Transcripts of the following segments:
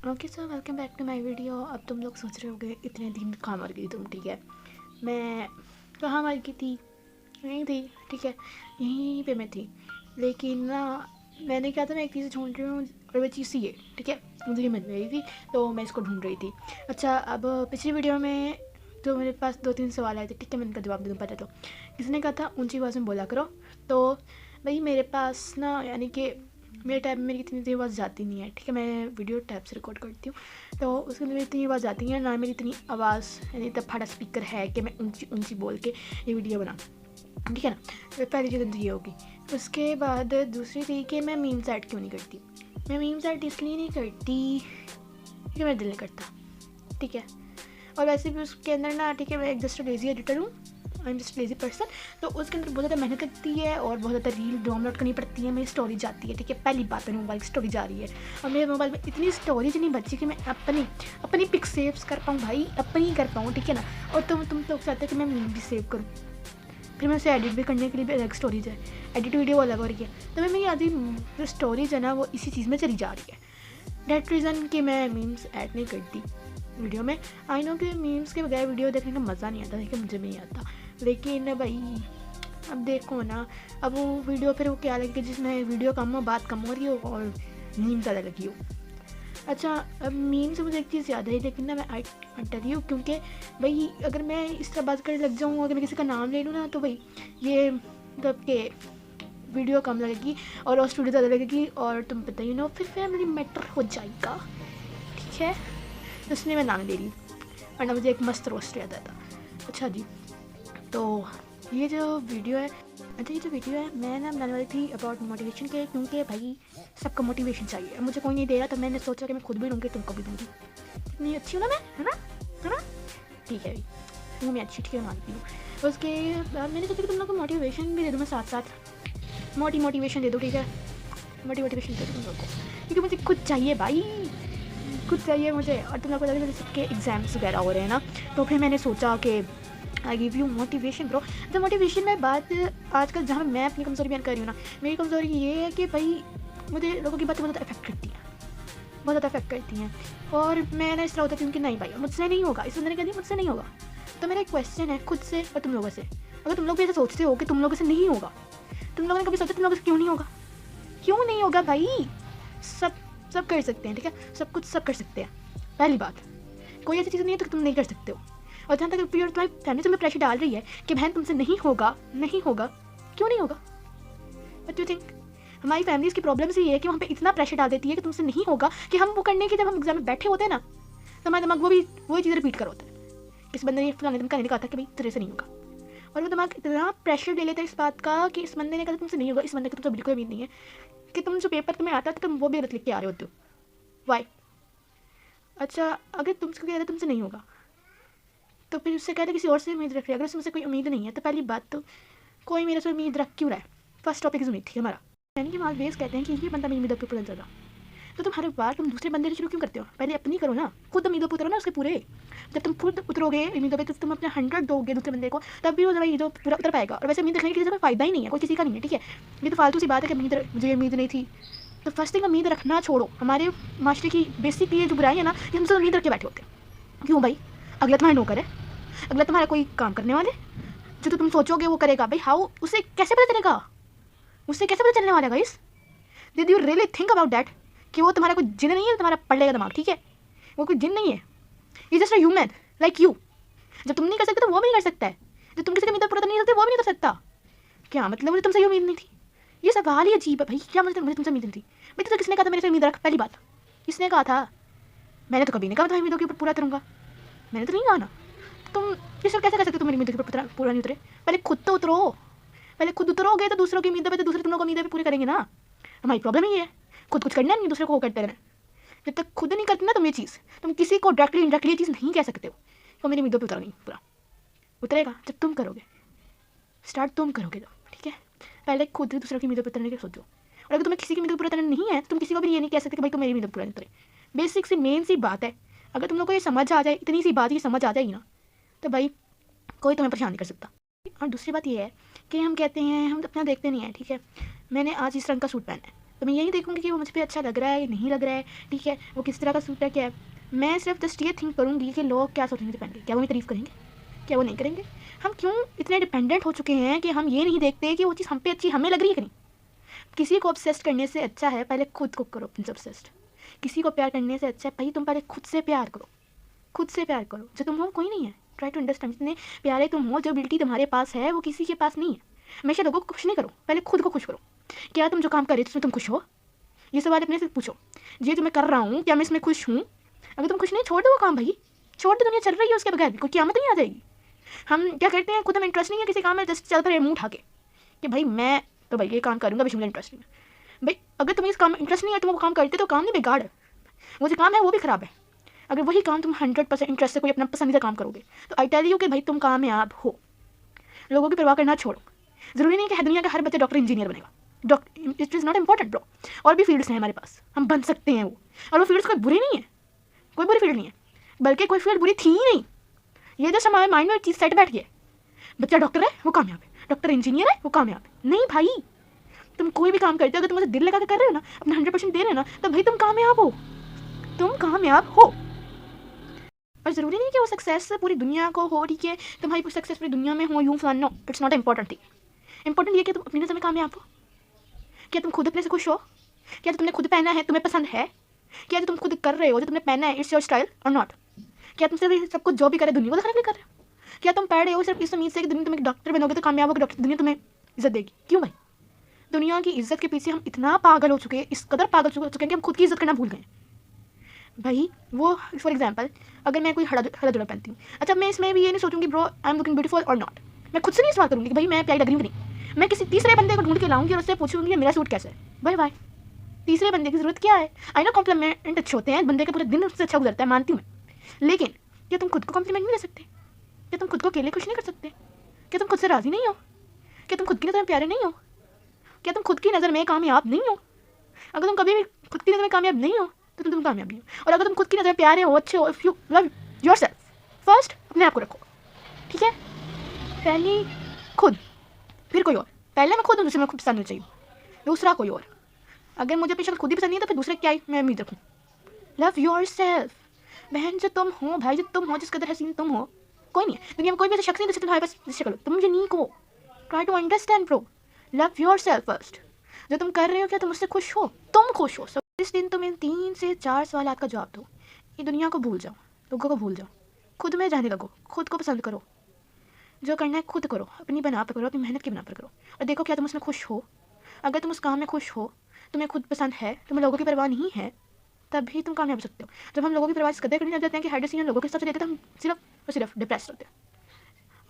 Okay sir, welcome back to my video. अब तुम लोग सोच रहे होगे इतने दिन कहाँ मर गई तुम। ठीक है, मैं कहाँ मर गई थी, यहीं थी। ठीक है, यहीं पे मैं थी। लेकिन ना, मैंने क्या था, मैं एक चीज़ ढूंढ रही हूँ और वो चीज़ ये। ठीक है, मुझे ये मिल रही थी तो मैं इसको ढूंढ रही थी। अच्छा, अब पिछली वीडियो में जो मेरे पास 2-3 सवाल आए थे, ठीक है, मैं इनका जवाब दे दूँ। पहले तो किसी ने कहा था ऊंची आवाज़ में बोला करो। तो भाई मेरे पास ना, यानी कि मेरे टैब में मेरी इतनी देर आवाज़ जाती नहीं है। ठीक है, मैं वीडियो टैब से रिकॉर्ड करती हूँ तो उसके लिए मेरी इतनी आवाज़ जाती है ना, मेरी इतनी आवाज़ यानी इतना फटा स्पीकर है कि मैं ऊंची ऊंची बोल के ये वीडियो बना। ठीक है ना, तो पहली चीज़ तो ये होगी। उसके बाद दूसरी थी कि मैं मीम्स ऐड क्यों नहीं करती। मैं मीम्स ऐड इसलिए नहीं करती कि मेरा दिल नहीं करता। ठीक है, और वैसे भी उसके अंदर ना, ठीक है, मैं एक जस्ट लेज़ी एडिटर हूँ, I am just lazy person. तो उसके अंदर बहुत ज़्यादा मेहनत लगती है और बहुत ज़्यादा रील डाउनलोड करनी पड़ती है, मेरी स्टोरेज जाती है। ठीक है, पहली बात मेरे मोबाइल की स्टोरेज जा रही है और मेरे मोबाइल में इतनी स्टोरेज नहीं बची कि मैं अपनी अपनी पिक सेव कर पाऊँ भाई, अपनी कर पाऊँ। ठीक है ना, और तुम लोग चाहते हो कि मैं मीम भी सेव करूँ, फिर मैं उसे एडिट भी करने के लिए भी अलग स्टोरेज है, एडिट वीडियो अलग हो रही है। तो मैं मेरी आधी जो स्टोरेज है ना वो इसी चीज़ में चली जा रही है। डेट रीज़न कि मैं मीम्स ऐड नहीं करती वीडियो में। आई नो कि मीम्स के बगैर वीडियो देखने का मज़ा नहीं आता, देखिए मुझे भी नहीं आता। लेकिन भाई अब देखो ना, अब वो वीडियो फिर वो क्या लगे जिसमें वीडियो कम हो, बात कम हो रही हो और मीम ज़्यादा लगी हो। अच्छा, अब मीम से मुझे एक चीज़ याद है, लेकिन ना मैं आई टेल यू, क्योंकि भाई अगर मैं इस तरह बात करने लग जाऊँ, अगर मैं किसी का नाम ले लूँ ना, तो भाई ये मतलब कि वीडियो कम लगेगी और स्टूडियो ज़्यादा लगेगी और तुम पता ही नो फिर फैमिली मैटर हो जाएगा। ठीक है, इसलिए मैं नाम ले रही, वरना मुझे एक मस्त रोस्ट याद आता। अच्छा जी, तो ये जो वीडियो है, मैं ना बनाने वाली थी अबाउट मोटिवेशन के, क्योंकि भाई सबको मोटिवेशन चाहिए। अब मुझे कोई नहीं दे रहा तो मैंने सोचा कि मैं खुद भी दूँगी, तुमको भी दूँगी। इतनी अच्छी हूँ ना मैं, है ना। ठीक है भाई, हूँ मैं अच्छी, ठीक है, मानती हूँ। उसके बाद मैंने सोचा कि तुम लोग को मोटिवेशन भी दे दूँ मैं साथ साथ। मोटिवेशन दे दो, ठीक है, मोटिवेशन दे दो तुम लोग को, क्योंकि मुझे खुद चाहिए भाई, खुद चाहिए मुझे। और तुम लोग को पता है मेरे सबके एग्ज़ाम्स वगैरह हो रहे हैं ना, तो फिर मैंने सोचा कि I give you motivation bro. जब मोटिवेशन में बात आजकल जहाँ मैं अपनी कमज़ोरी बयान कर रही हूँ ना, मेरी कमज़ोरी ये है कि भाई मुझे लोगों की बातें बहुत ज़्यादा अफेक्ट करती हैं, बहुत ज़्यादा अफेक्ट करती हैं। और मैं ना इस तरह होता हूँ कि नहीं भाई मुझसे नहीं होगा, इस बंदे ने कह दिया मुझसे नहीं होगा। तो मेरा एक क्वेश्चन है खुद से और तुम लोगों से, अगर तुम लोग भी ऐसे सोचते हो कि तुम लोगों से नहीं होगा, तुम लोगों ने कभी सोचा तुम लोगों से क्यों नहीं होगा? क्यों नहीं होगा भाई? सब सब कर सकते हैं, ठीक है, सब कुछ सब कर सकते हैं। पहली बात, कोई ऐसी चीज़ नहीं है तो तुम नहीं कर सकते हो। और जहाँ तक तुम्हारी फैमिली तुम्हें प्रेशर डाल रही है कि बहन तुमसे नहीं होगा, नहीं होगा, क्यों नहीं होगा? What do you think? हमारी फैमिलीज़ की प्रॉब्लम से ये है कि वहाँ पे इतना प्रेशर डाल देती है कि तुमसे नहीं होगा, कि हम वो करने के जब हम एग्जाम में बैठे होते हैं ना, तो हमारा दिमाग वही चीज़ रिपीट कर होता है। इस बंदे ने फलाने दिन कहने कहा था कि भाई तेरे से नहीं होगा, और वो दिमाग इतना प्रेशर ले लेता है इस बात का कि इस बंदे ने कहा तुमसे नहीं होगा, इस बंदे को तुमसे बिल्कुल उम्मीद नहीं है कि तुम जो पेपर तुम्हें आता है तो तुम वो भी गलत लिख के आ रहे होते हो। वाई? अच्छा, अगर तुमसे कह रहे तुमसे नहीं होगा तो फिर उससे कह रहे किसी और से उम्मीद रख रहे। अगर उससे मुझसे कोई उम्मीद नहीं है तो पहली बात तो कोई मेरे से उम्मीद रख क्यों रहा है? फर्स्ट टॉपिक इज उम्मीद थी हमारा। यानी कि मालवेज कहते हैं कि ये बंदा मेरी उम्मीदों पर पूरा ज़्यादा। तो तुम हर बार तुम दूसरे बंदे से शुरू क्यों करते हो? पहले अपनी करो ना, खुद उम्मीदों पर उतरो ना उसके पूरे। जब तुम खुद उतरोगे उम्मीदों पे, तो तुम अपने 100 दोगे दूसरे बंदे को, तब भी वो भाई जो पूरा उतर पाएगा। और वैसे उम्मीद रखने के लिए फ़ायदा ही नहीं है, कोई किसी का नहीं है। ठीक है, ये तो फालतू सी बात है कि मुझे उम्मीद नहीं थी। तो फर्स्ट थिंग, उम्मीद रखना छोड़ो। हमारे मास्टर की बेसिक ये जो बुराई है ना, ये हमसे उम्मीद रख के बैठे होते हैं। क्यों भाई? अगला तुम्हारा नौकर है, अगला तुम्हारा कोई काम करने वाले, जो तो तुम सोचोगे वो करेगा। भाई हाउ? उसे कैसे पता चलेगा? उससे कैसे पता चलने वाला है guys? Did you really think about that कि वो तुम्हारा कोई जिन नहीं है, तुम्हारा पढ़ लेगा दिमाग। ठीक है, वो कोई जिन नहीं है, ये just a human like you. जब तुम नहीं कर सकते तो वो भी नहीं कर सकता है, जब तुम किसी का उम्मीद पूरा नहीं करते वो भी नहीं कर सकता। क्या मतलब? मुझे तुमसे ये उम्मीद नहीं थी? ये सवाल ही अजीब है भाई। क्या मतलब मुझे तुमसे उम्मीद नहीं थी? भाई तो किसने कहा था मेरे से उम्मीद रख? पहली बात, किसने कहा था? मैंने तो कभी नहीं कहा था उम्मीदों के ऊपर पूरा करूँगा, मैंने तो नहीं कहा ना। तुम किस कैसे कर सकते हो? तुम मेरी उम्मीदों के ऊपर पूरा नहीं उतरे? पहले खुद तो उतरो, पहले खुद उतरोगे तो दूसरों की उम्मीदें पे तो दूसरे तुम लोग की उम्मीदें भी पूरी करेंगे ना। हमारी प्रॉब्लम ही है, खुद कुछ करना नहीं, दूसरे को वो करते रहना। जब तक खुद नहीं करते ना तुम ये चीज़, तुम किसी को डायरेक्टली इनडायरेक्टली ये चीज़ नहीं कह सकते हो तो मेरी उम्मीदों पे उतरा नहीं पूरा। उतरेगा जब तुम करोगे, स्टार्ट तुम करोगे तो। ठीक है, पहले खुद दूसरों की उम्मीदों पर उतरने के सोचो। और अगर तुम्हें किसी की उम्मीदों पर उतरना नहीं है तो तुम किसी को भी ये नहीं कह सकते कि भाई तुम मेरी उम्मीदों पर पूरा नहीं उतरे। बेसिक सी मेन सी बात है, अगर तुम लोग को ये समझ आ जाए, इतनी सी बात ये समझ आ जाएगी ना, तो भाई कोई तुम्हें परेशान नहीं कर सकता। और दूसरी बात ये है कि हम कहते हैं, हम अपना देखते नहीं हैं। ठीक है, मैंने आज इस रंग का सूट पहना है, तो मैं यही देखूँगी कि वो मुझ पे अच्छा लग रहा है या नहीं लग रहा है, ठीक है, वो किस तरह का सूट है, क्या है। मैं सिर्फ जस्ट ये थिंक करूँगी कि लोग क्या सोचेंगे पहन के, क्या वो मेरी तारीफ़ करेंगे, क्या वो नहीं करेंगे। हम क्यों इतने डिपेंडेंट हो चुके हैं कि हम ये नहीं देखते कि वो चीज़ हम पे अच्छी हमें लग रही है कि नहीं। किसी को ऑब्सेस्ड करने से अच्छा है पहले खुद को करो अपने से ऑब्सेस्ड। किसी को प्यार करने से अच्छा है भाई तुम पहले खुद से प्यार करो, खुद से प्यार करो। जो तुम हो कोई नहीं है, ट्राई टू अंडरस्टैंड। जितने प्यारे तुम हो, जो एबिलिटी तुम्हारे पास है वो किसी के पास नहीं है। हमेशा लोगों को खुश नहीं करो, पहले खुद को खुश करो। क्या तुम जो काम कर रहे हो उसमें तुम खुश हो, ये सवाल अपने से पूछो। ये जो मैं कर रहा हूँ क्या मैं इसमें खुश हूँ। अगर तुम खुश नहीं, छोड़ दो वो काम भाई, छोड़ दो। दुनिया चल रही है उसके बगैर भी कोई क़यामत नहीं आ जाएगी। हम क्या करते हैं, खुद हमें इंटरेस्ट नहीं है किसी काम में, जस्ट चल रहे मुँह उठा के कि भाई मैं तो भाई ये काम करूँगा, भाई मुझे इंटरेस्ट नहीं है। भाई अगर तुम्हें इस काम में इंटरेस्ट नहीं है, तुम वो काम करते तो काम नहीं बेकार है, वो जो काम है वो भी ख़राब है। अगर वही काम तुम 100% इंटरेस्ट से कोई अपना पसंदीदा काम करोगे तो आई टेल यू कि भाई तुम कामयाब हो। लोगों की परवाह करना छोड़ो। ज़रूरी नहीं कि दुनिया का हर बच्चा डॉक्टर इंजीनियर बनेगा, doctor it is not important bro. और भी फील्ड्स हैं हमारे पास, हम बन सकते हैं वो। और वो फील्ड्स कोई बुरी नहीं है, कोई बुरी फील्ड नहीं है, बल्कि कोई फील्ड बुरी थी ही नहीं। ये जस्ट हमारे माइंड में चीज़ सेट बैठ गई है, बच्चा डॉक्टर है वो कामयाब है, डॉक्टर इंजीनियर है वो कामयाब है। नहीं भाई, तुम कोई भी काम करते हो अगर तुम उसे दिल लगा कर रहे हो ना, अपना 100% दे रहे हो ना, तो भाई तुम कामयाब हो, तुम कामयाब हो। और ज़रूरी नहीं कि वो सक्सेस पूरी दुनिया को हो, ठीक है, तुम्हारी सक्सेस पूरी दुनिया में हो यूँ फलान, no, it's not important thing. Important ये कि तुम अपनी नज़र में कामयाब हो। क्या तुम खुद अपने से खुश हो, क्या जो तुमने खुद पहना है तुम्हें पसंद है, क्या जो तुम खुद कर रहे हो जो तुमने पहना है इट्स योर स्टाइल और नॉट। क्या तुम सिर्फ सब कुछ जो भी करे दुनिया को दिखाने के लिए कर रहे हो। क्या तुम पढ़ रहे हो सिर्फ इस उम्मीद से कि दुनिया तुम एक डॉक्टर बनोगे तो कामयाब होगे, डॉक्टर दुनिया तुम्हें इज्जत देगी। क्यों भाई, दुनिया की इज्जत के पीछे हम इतना पागल हो चुके हैं, इस कदर पागल हो चुके हैं कि हम खुद की इज्जत करना भूल गए भाई। वो फॉर एग्जाम्पल अगर मैं कोई हरा जुड़ा पहनती हूँ, अच्छा मैं इसमें भी ये नहीं सोचूंगी bro I am looking beautiful और नॉट। मैं खुद से नहीं सवाल करूँगी कि भाई मैं प्यारी लग रही हूँ कि नहीं। मैं किसी तीसरे बंदे को ढूंढ के लाऊंगी और उससे पूछूंगी मेरा सूट कैसा है। भाई भाई तीसरे बंदे की जरूरत क्या है। आई नो कॉम्प्लीमेंट अच्छे होते हैं, बंदे के पूरे दिन उससे अच्छा गुजरता है, मानती हूँ मैं, लेकिन क्या तुम खुद को कॉम्प्लीमेंट नहीं दे सकते। क्या तुम खुद को अकेले खुश नहीं कर सकते। क्या तुम खुद से राज़ी नहीं हो। क्या तुम खुद की नज़र में प्यारे नहीं हो। क्या तुम खुद की नज़र में कामयाब नहीं हो। अगर तुम कभी भी खुद की नज़र में कामयाब नहीं हो तो तुम कामयाब नहीं हो। और अगर तुम खुद की नज़र में प्यारे हो, अच्छे हो, if you love yourself first, अपने आप को रखो, ठीक है। पहली खुद, फिर कोई और। पहले मैं खुद हूँ, दूसरे मैं खुद पसंद होनी चाहिए, दूसरा कोई और। अगर मुझे अपनी शक्ल खुद ही पसंद नहीं है तो फिर दूसरे क्या ही मैं उम्मीद रखूँ। लव योरसेल्फ बहन, जो तुम हो भाई, जो तुम हो, जिस कदर हसीन तुम हो, कोई नहीं है दुनिया में, कोई भी ऐसा शख्स नहीं जिससे तुम्हारे पास शक्ल हो। तुम यूनिक हो, try to understand bro, love yourself first. जो तुम कर रहे हो क्या तुम उससे खुश हो, तुम खुश हो। इस दिन तुम इन 3 से 4 सवाल का जवाब दो। ये दुनिया को भूल जाओ, लोगों को भूल जाओ, खुद में जाने लगो, खुद को पसंद करो। जो करना है खुद करो, अपनी बना पर करो, अपनी मेहनत की बना पर करो, और देखो क्या तुम उसमें खुश हो। अगर तुम उस काम में खुश हो, तुम्हें खुद पसंद है, तुम्हें लोगों की परवाह नहीं है, तभी तुम कामयाब हो सकते हो। जब हम लोगों की परवाह इस कदर करने लग जाते हैं कि हर डिसीजन लोगों के हिसाब से लेते हैं, तो हम सिर्फ और सिर्फ डिप्रेस होते हैं।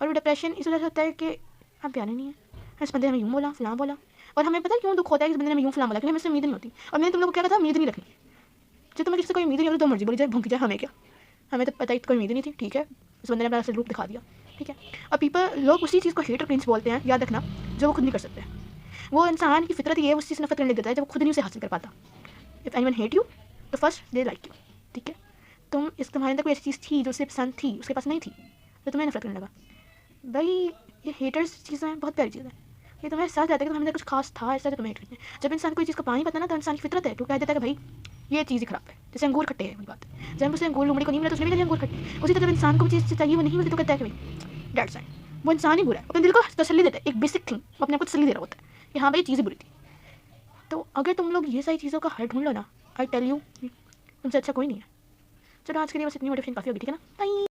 और वो डिप्रेशन इस वजह से होता है कि हम प्यारे नहीं हैं, इस बंदे ने हमें यूँ बोला, फलां बोला। और हमें पता है क्यों दुख होता है कि इस बंदे ने हमें यूँ फलां बोला, क्योंकि हमें इससे उम्मीद नहीं होती। और मैंने तुम लोगों को क्या कहा था, उम्मीद नहीं रखनी। जब तुम्हें किसी से कोई उम्मीद नहीं होती तो मर्जी बोली जाए, भूख जाए, हमें क्या, हमें तो पता ही कोई उम्मीद नहीं थी, ठीक है। उस बंदे ने अपना असल रूप दिखा दिया, ठीक है। और पीपल, लोग उसी चीज़ को हेट और क्रिंज बोलते हैं, याद रखना, जो वो खुद नहीं कर सकते। वो इंसान की फितरत ये उस चीज़ से नफरत करने लग जाता है जब वो खुद नहीं उसे हासिल कर पाता। इफ़ एनीवन हेट यू तो फर्स्ट दे लाइक यू, ठीक है। तुम्हारे अंदर कोई ऐसी चीज़ थी जो उसे पसंद थी, उसके पास नहीं थी, तो तुम्हें नफरत करने लगा। भाई ये हेटर्स चीज़ें बहुत प्यारी चीज़ है। ये तुम्हें एहसास आता है कि तुम्हारे अंदर कुछ खास था, ऐसा जो तुम्हें हेट करते हैं। जब इंसान कोई चीज़ का पानी पता ना, तो इंसान की फितरत है, तो कह देता है कि भाई ये चीज़ ही खराब है। जैसे अंगूर खट्टे हैं, बात जब उसे अंगूर लुमड़ी को नहीं मिला तो उसने भी कहा अंगूर खट्टे। उसी तरह जब इंसान को चीज़ चाहिए वो नहीं मिलती तो कहता है कि भाई डेट्स फाइन, वो इंसान ही बुरा है। अपने दिल को तसल्ली देता है, एक बेसिक थिंग अपने को तसल्ली दे रहा होता है कि हाँ भाई चीज़ें बुरी थी। तो अगर तुम लोग ये सारी चीज़ों का हल ढूंढ लो ना, आई टेल यू तुमसे अच्छा कोई नहीं है। चलो आज के लिए बस इतनी मोटिवेशन काफ़ी होगी, ठीक है ना। बाय।